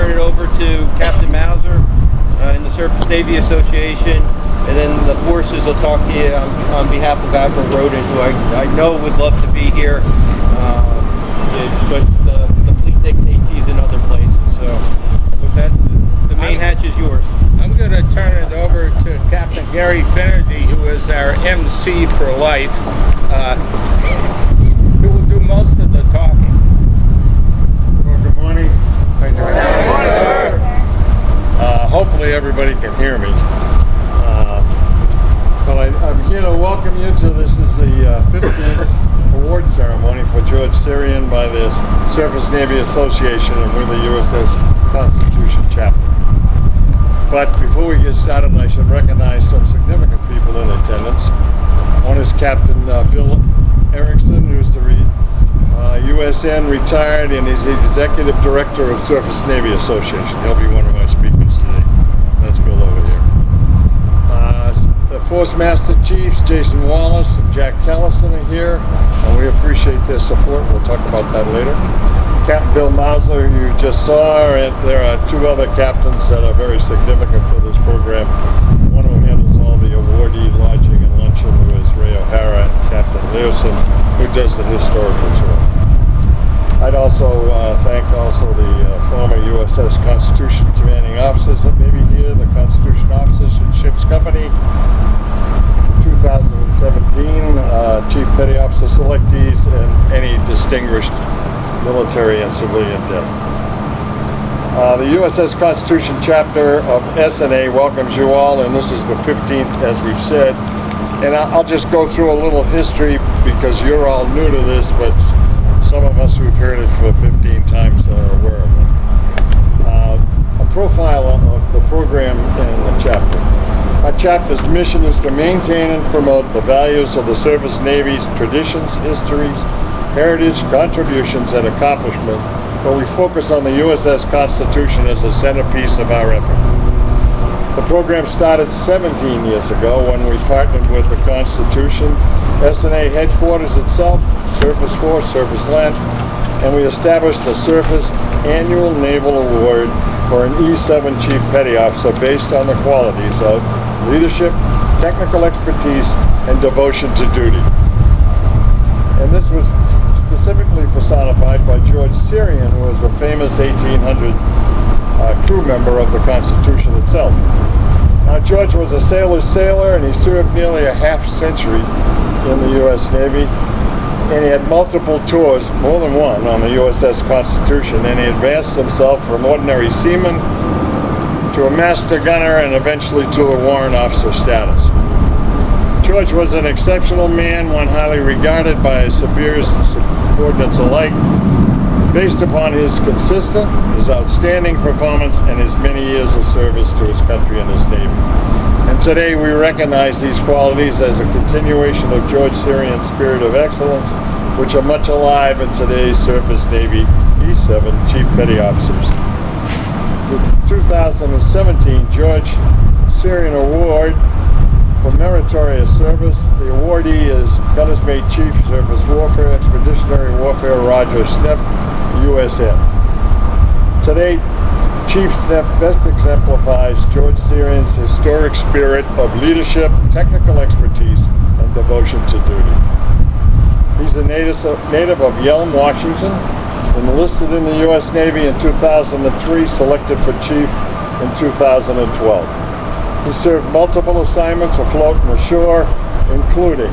turn it over to Captain Mauser in the Surface Navy Association, and then the forces will talk to you on behalf of Admiral Roden, who I know would love to be here, but the fleet dictates he's in other places. So with that, the main hatch is yours. I'm going to turn it over to Captain Gary Finnerty, who is our MC for life, who will do most of the talking. Well, good morning. Good morning, sir. Hopefully everybody can hear me. But I'm here to welcome you to this is the 15th award ceremony for George Sirian by the Surface Navy Association and with the USS Constitution chapter. But before we get started, I should recognize some significant people in attendance. One is Captain Bill Erickson, who's the USN retired and is the Executive Director of Surface Navy Association. He'll be one of our speakers today. That's Bill over here. The Force Master Chiefs, Jason Wallace and Jack Callison, are here, and we appreciate their support. We'll talk about that later. Captain Bill Mauser, you just saw, and there are two other captains that are very significant for this program. One of them handles all the awardee lodging and luncheon, who is Ray O'Hara, and Captain Leosin, who does the historical tour. I'd also thank the former USS Constitution commanding officers that may be here, the Constitution officers and Ship's Company, 2017 Chief Petty Officer selectees, and any distinguished military and civilian death. The USS Constitution chapter of SNA welcomes you all, and this is the 15th, as we've said. And I'll just go through a little history because you're all new to this, but some of us who've heard it for 15 times are aware of it. A profile of the program in the chapter. Our chapter's mission is to maintain and promote the values of the Surface Navy's traditions, histories, heritage, contributions, and accomplishments, but we focus on the USS Constitution as the centerpiece of our effort. The program started 17 years ago when we partnered with the Constitution, SNA headquarters itself, Surface Force, Surface Land, and we established a Surface Annual Naval Award for an E7 Chief Petty Officer based on the qualities of leadership, technical expertise, and devotion to duty. And this was specifically personified by George Sirian, who was a famous 1800 crew member of the Constitution itself. Now, George was a sailor's sailor, and he served nearly a half century in the U.S. Navy, and he had multiple tours, more than one, on the USS Constitution, and he advanced himself from ordinary seaman to a master gunner and eventually to the warrant officer status. George was an exceptional man, one highly regarded by his superiors and subordinates alike, based upon his consistent, his outstanding performance, and his many years of service to his country and his Navy. And today we recognize these qualities as a continuation of George Sirian's spirit of excellence, which are much alive in today's Surface Navy E7 Chief Petty Officers. The 2017 George Sirian Award for Meritorious Service. The awardee is Gunner's Mate Chief, Surface Warfare, Expeditionary Warfare, Roger Schnepf, USN. Today, Chief Schnepf best exemplifies George Sirian's historic spirit of leadership, technical expertise, and devotion to duty. He's a native of Yelm, Washington, enlisted in the U.S. Navy in 2003, selected for Chief in 2012. He served multiple assignments afloat and ashore, including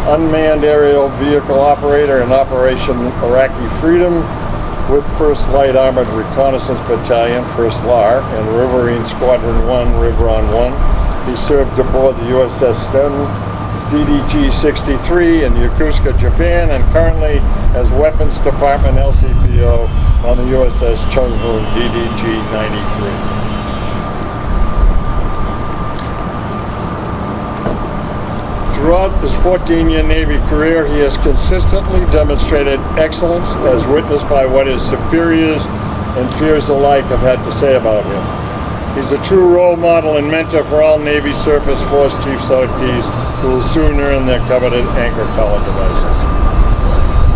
unmanned aerial vehicle operator in Operation Iraqi Freedom with 1st Light Armored Reconnaissance Battalion, 1st LAR, and Riverine Squadron 1, Riveron 1. He served aboard the USS Stone DDG-63 in Yokosuka, Japan, and currently as Weapons Department LCPO on the USS Chung Hoon DDG-93. Throughout his 14-year Navy career, he has consistently demonstrated excellence as witnessed by what his superiors and peers alike have had to say about him. He's a true role model and mentor for all Navy Surface Force Chief Selectees who will soon earn their coveted anchor collar devices.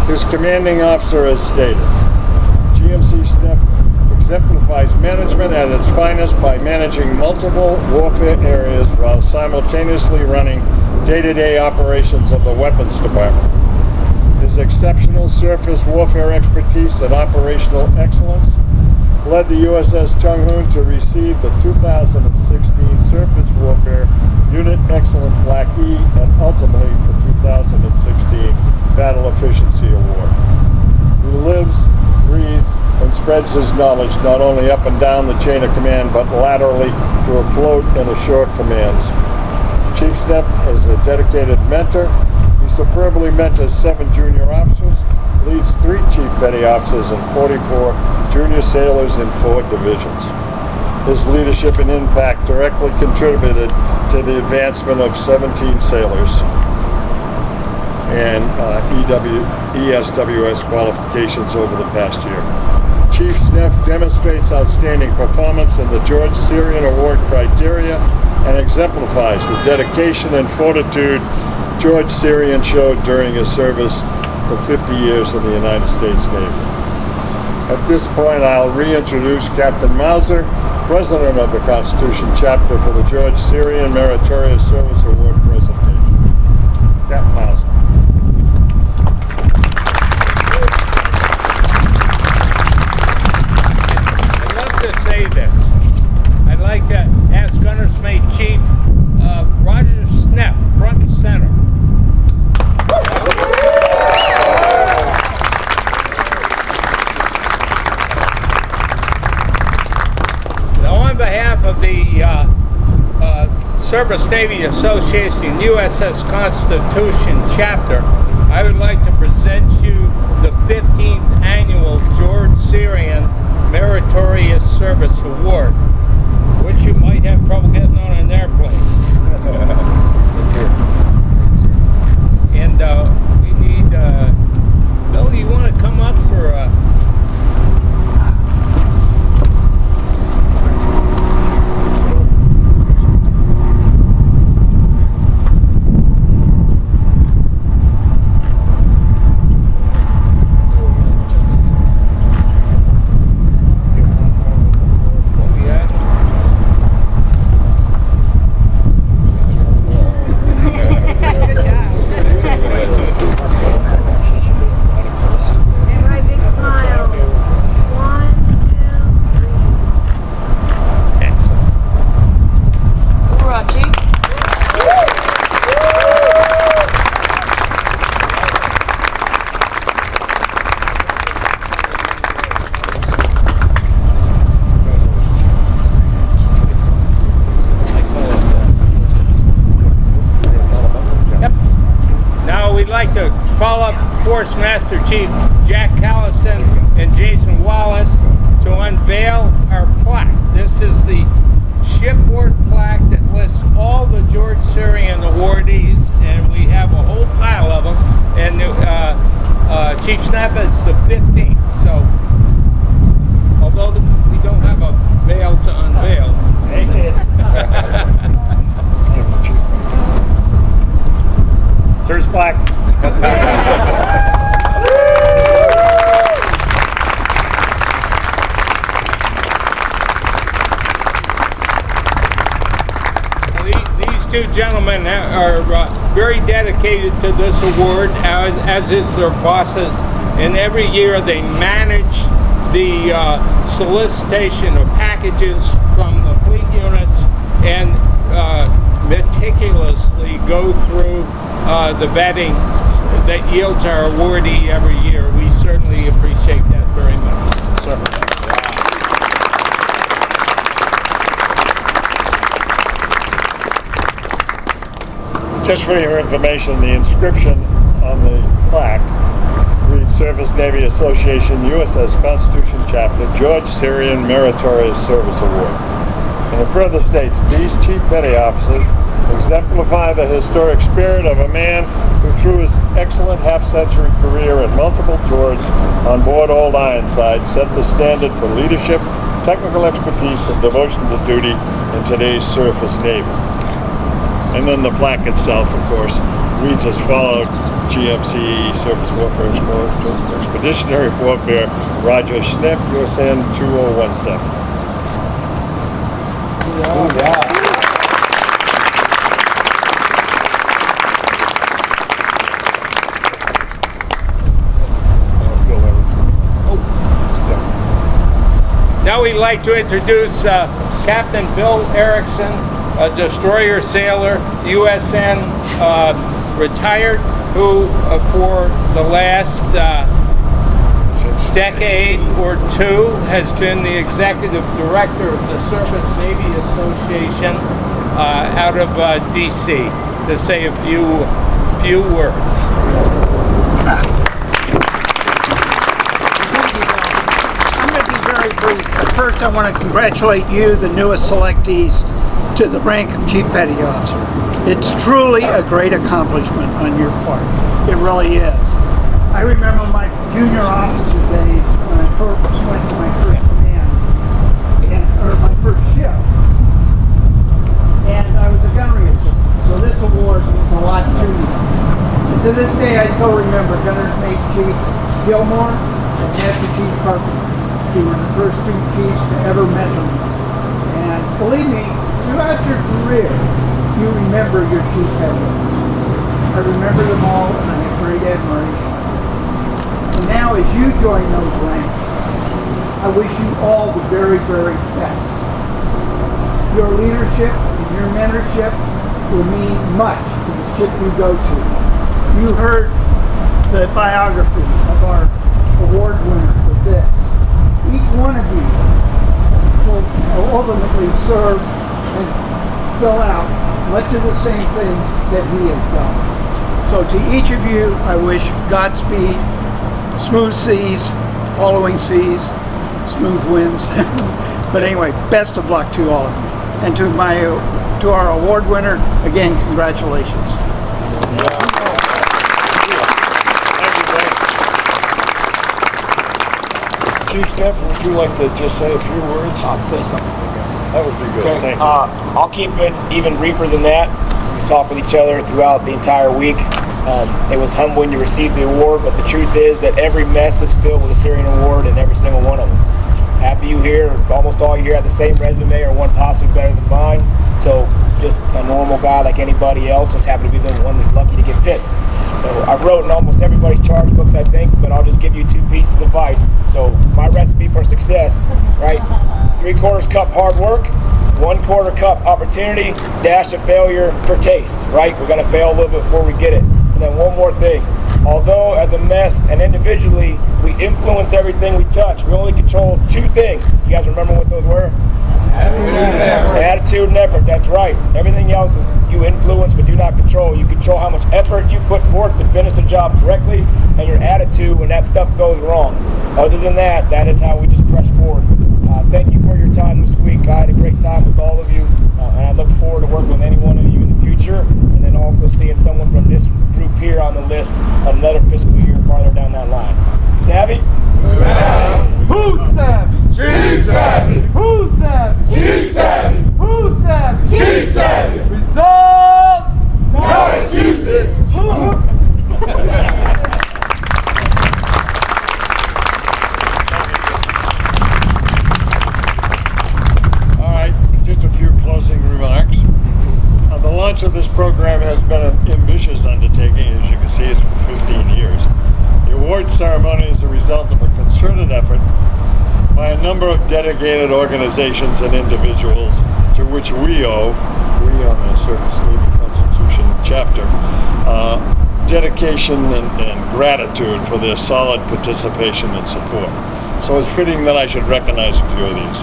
His commanding officer has stated, GMC Schnepf exemplifies management at its finest by managing multiple warfare areas while simultaneously running day-to-day operations of the weapons department. His exceptional surface warfare expertise and operational excellence led the USS Chung to receive the 2016 Surface Warfare Unit Excellent Black E and ultimately the 2016 Battle Efficiency Award. He lives, breathes, and spreads his knowledge not only up and down the chain of command but laterally to afloat and ashore commands. Chief Schnepf is a dedicated mentor. He superbly mentors 7 junior officers, leads 3 chief petty officers and 44 junior sailors in 4 divisions. His leadership and impact directly contributed to the advancement of 17 sailors and ESWS qualifications over the past year. Chief Schnepf demonstrates outstanding performance in the George Sirian Award criteria and exemplifies the dedication and fortitude George Sirian showed during his service for 50 years in the United States Navy. At this point, I'll reintroduce Captain Mauser, President of the Constitution Chapter for the George Sirian Meritorious Service Award presentation. Captain Mauser. I'd love to say this. I'd like to ask Gunner's Mate Chief Roger Schnepf, front and center. On behalf of the Surface Navy Association USS Constitution Chapter, I would like to present you the 15th Annual George Sirian Meritorious Service Award, which you might have trouble getting on an airplane. And we need, Bill, you want to come up for Force Master Chief Jack Callison and Jason Wallace to unveil our plaque. This is the shipboard plaque that lists all the George Sirian awardees, and we have a whole pile of them. And Chief Schnepf is the 15th, so although we don't have a veil to unveil. Let's give the chief. Sir's plaque. These 2 gentlemen are very dedicated to this award, as is their bosses, and every year they manage the solicitation of packages from the fleet units and meticulously go through the vetting that yields our awardee every year. We certainly appreciate that very much. Just for your information, the inscription on the plaque reads Surface Navy Association USS Constitution Chapter George Sirian Meritorious Service Award. And it further states, these chief petty officers exemplify the historic spirit of a man who through his excellent half-century career and multiple tours on board Old Ironside set the standard for leadership, technical expertise, and devotion to duty in today's surface Navy. And then the plaque itself, of course, reads as follows: GMC Surface Warfare Expeditionary Warfare, Roger Schnepf, USN 2017. Now we'd like to introduce Captain Bill Erickson, a destroyer sailor, USN retired, who for the last decade or two has been the executive director of the Surface Navy Association out of DC, to say a few words. I'm going to be very brief. But first, I want to congratulate you, the newest selectees, to the rank of Chief Petty Officer. It's truly a great accomplishment on your part. It really is. I remember my junior officer days when I first went to my first command, or my first ship, and I was a gunnery assistant. So this award means a lot to me. And to this day, I still remember Gunner's Mate Chief Gilmore and Master Chief Carpenter. They were the first two chiefs to ever mentor me. And believe me, throughout your career, you remember your chief petty officers. I remember them all, and I have great admiration. And now, as you join those ranks, I wish you all the very, very best. Your leadership and your mentorship will mean much to the ship you go to. You heard the biography of our award winner for this. Each one of you will ultimately serve and fill out much of the same things that he has done. So to each of you, I wish Godspeed, smooth seas, following seas, smooth winds. But anyway, best of luck to all of you. And to our award winner, again, congratulations. Chief Schnepf, would you like to just say a few words? I'll say something. That would be good. Thank you. I'll keep it even briefer than that. We talked with each other throughout the entire week. It was humbling to receive the award, but the truth is that every mess is filled with a Sirian award, and every single one of them. Half of you here, almost all you here, have the same resume, or one possibly better than mine. So just a normal guy like anybody else, just happen to be the one that's lucky to get picked. So I've wrote in almost everybody's charge books, I think, but I'll just give you two pieces of advice. So my recipe for success, right? 3/4 cup hard work, 1/4 cup opportunity, dash of failure for taste, right? We're gonna fail a little bit before we get it. And then one more thing. Although as a mess and individually, we influence everything we touch, we only control two things. You guys remember what those were? Attitude and effort, that's right. Everything else is you influence but do not control. You control how much effort you put forth to finish the job correctly, and your attitude when that stuff goes wrong. Other than that, that is how we just press forward. Thank you for your time this week. I had a great time with all of you, and I look forward to working with any one of you in the future, and then also seeing someone from this group here on the list another fiscal year farther down that line. Savvy? Who's savvy? Chief savvy. Who's savvy? Chief savvy. Who's savvy? Chief savvy. Results. No excuses. All right, just a few closing remarks. The launch of this program has been an ambitious undertaking. As you can see, it's for 15 years. The award ceremony is a result of a concerted effort by a number of dedicated organizations and individuals to which we on the Surface Navy Constitution chapter, dedication and gratitude for their solid participation and support. So it's fitting that I should recognize a few of these.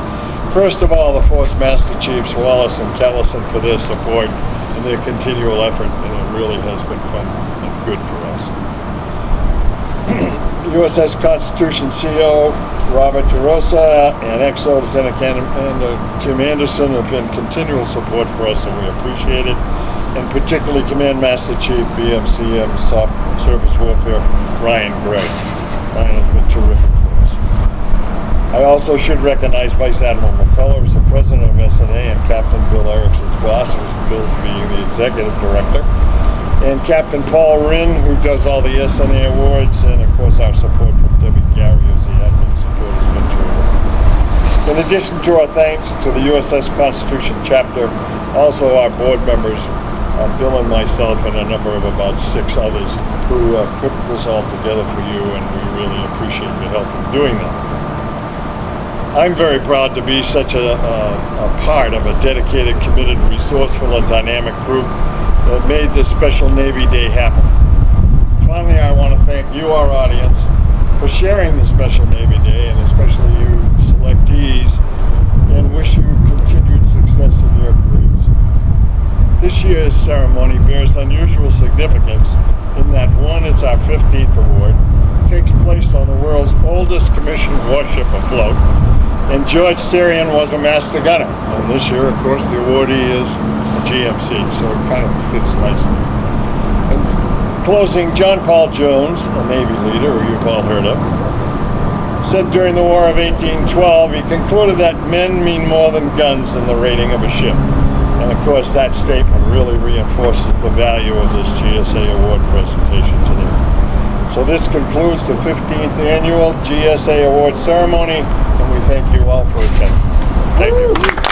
First of all, the Force Master Chiefs Wallace and Callison for their support and their continual effort, and it really has been fun and good for us. USS Constitution CO Robert DeRosa and XO Lieutenant Tim Anderson have been continual support for us, and we appreciate it. And particularly Command Master Chief BMCM Surface Warfare Ryan Gregg. Ryan has been terrific for us. I also should recognize Vice Admiral McCullers, the President of SNA, and Captain Bill Erickson's boss, who's Bill's being the Executive Director. and Captain Paul Rinn, who does all the SNA awards, and of course our support from Debbie Gary, who's the admin support, has been terrific. In addition to our thanks to the USS Constitution chapter, also our board members, Bill and myself, and a number of about 6 others who put this all together for you, and we really appreciate your help in doing that. I'm very proud to be such a part of a dedicated, committed, resourceful, and dynamic group that made this special Navy Day happen. Finally, I want to thank you, our audience, for sharing this special Navy Day, and especially you selectees, and wish you continued success in your careers. This year's ceremony bears unusual significance in that, one, it's our 15th award, takes place on the world's oldest commissioned warship afloat, and George Sirian was a master gunner. And this year, of course, the awardee is a GMC, so it kind of fits nicely. And closing, John Paul Jones, a Navy leader who you've all heard of, said during the War of 1812, he concluded that men mean more than guns in the rating of a ship. And of course, that statement really reinforces the value of this GSA award presentation today. So this concludes the 15th annual GSA award ceremony, and we thank you all for attending. Thank you.